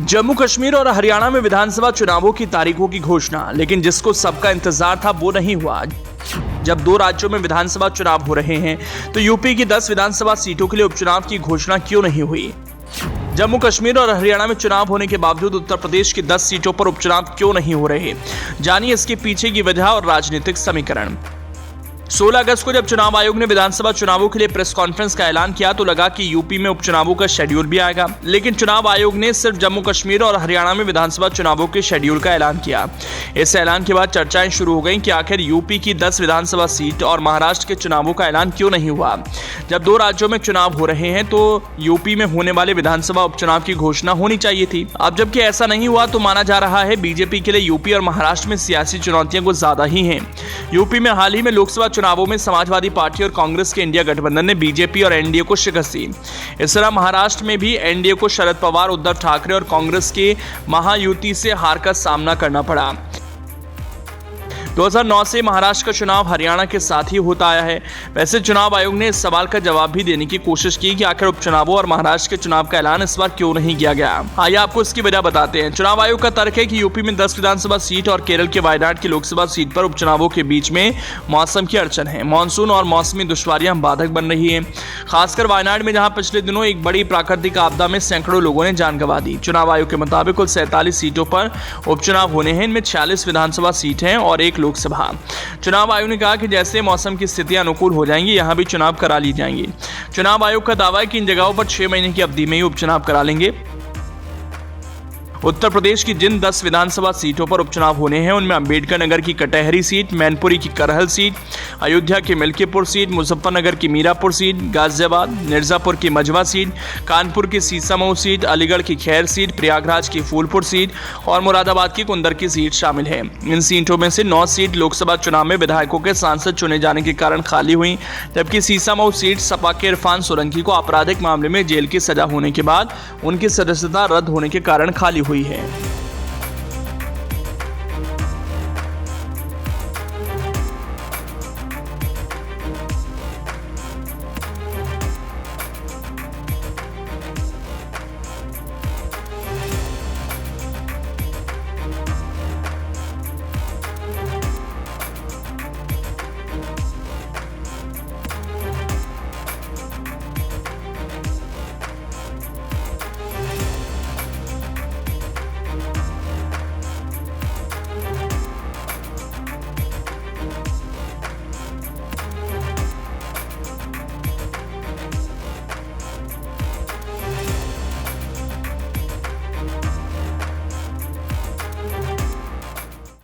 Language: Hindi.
जम्मू कश्मीर और हरियाणा में विधानसभा चुनावों की तारीखों की घोषणा, लेकिन जिसको सबका इंतजार था वो नहीं हुआ। जब दो राज्यों में विधानसभा चुनाव हो रहे हैं तो यूपी की 10 विधानसभा सीटों के लिए उपचुनाव की घोषणा क्यों नहीं हुई? जम्मू कश्मीर और हरियाणा में चुनाव होने के बावजूद उत्तर प्रदेश की 10 सीटों पर उपचुनाव क्यों नहीं हो रहे? जानिए इसके पीछे की वजह और राजनीतिक समीकरण। 16 अगस्त को जब चुनाव आयोग ने विधानसभा चुनावों के लिए प्रेस कॉन्फ्रेंस का ऐलान किया तो लगा कि यूपी में उपचुनावों का शेड्यूल भी आएगा, लेकिन चुनाव आयोग ने सिर्फ जम्मू कश्मीर और हरियाणा में विधानसभा चुनावों के शेड्यूल का ऐलान किया। इस ऐलान के बाद चर्चाएं शुरू हो गईं कि आखिर यूपी की 10 विधानसभा सीट और महाराष्ट्र के चुनावों का ऐलान क्यों नहीं हुआ। जब दो राज्यों में चुनाव हो रहे हैं तो यूपी में होने वाले विधानसभा उपचुनाव की घोषणा होनी चाहिए थी। अब जबकि ऐसा नहीं हुआ तो माना जा रहा है बीजेपी के लिए यूपी और महाराष्ट्र में सियासी चुनौतियां कुछ ज्यादा ही हैं। यूपी में हाल ही में लोकसभा चुनावों में समाजवादी पार्टी और कांग्रेस के इंडिया गठबंधन ने बीजेपी और एनडीए को शिकस्त दी। इस तरह महाराष्ट्र में भी एनडीए को शरद पवार, उद्धव ठाकरे और कांग्रेस के महायुति से हार का सामना करना पड़ा। 2009 से महाराष्ट्र का चुनाव हरियाणा के साथ ही होता आया है। वैसे चुनाव आयोग ने इस सवाल का जवाब भी देने की कोशिश की कि आखिर उपचुनावों और महाराष्ट्र के चुनाव का ऐलान इस बार क्यों नहीं किया गया। आइए आपको इसकी वजह बताते हैं। चुनाव आयोग का तर्क है कि यूपी में 10 विधानसभा सीट और केरल के वायनाड की लोकसभा सीट पर उपचुनावों के बीच में मौसम की अड़चन है। मानसून और मौसमी दुश्वारियां बाधक बन रही है, खासकर वायनाड में, जहां पिछले दिनों एक बड़ी प्राकृतिक आपदा में सैकड़ों लोगों ने जान गंवा दी। चुनाव आयोग के मुताबिक कुल 47 सीटों पर उपचुनाव होने हैं। इनमें 46 विधानसभा सीट हैं और 1 लोकसभा। चुनाव आयोग ने कहा कि जैसे मौसम की स्थितियां अनुकूल हो जाएंगी यहां भी चुनाव करा ली जाएंगी। चुनाव आयोग का दावा है कि इन जगहों पर 6 महीने की अवधि में ही उपचुनाव करा लेंगे। उत्तर प्रदेश की जिन 10 विधानसभा सीटों पर उपचुनाव होने हैं उनमें अंबेडकर नगर की कटहरी सीट, मैनपुरी की करहल सीट, अयोध्या की मिल्कीपुर सीट, मुजफ्फरनगर की मीरापुर सीट, गाजियाबाद, मिर्जापुर की मझवा सीट, कानपुर की सीसामऊ सीट, अलीगढ़ की खैर सीट, प्रयागराज की फूलपुर सीट और मुरादाबाद की कुंदर की सीट शामिल है। इन सीटों में से 9 सीट लोकसभा चुनाव में विधायकों के सांसद चुने जाने के कारण खाली हुई, जबकि सीसामऊ सीट सपा के इरफान सोलंकी को आपराधिक मामले में जेल की सजा होने के बाद उनकी सदस्यता रद्द होने के कारण खाली हुई है।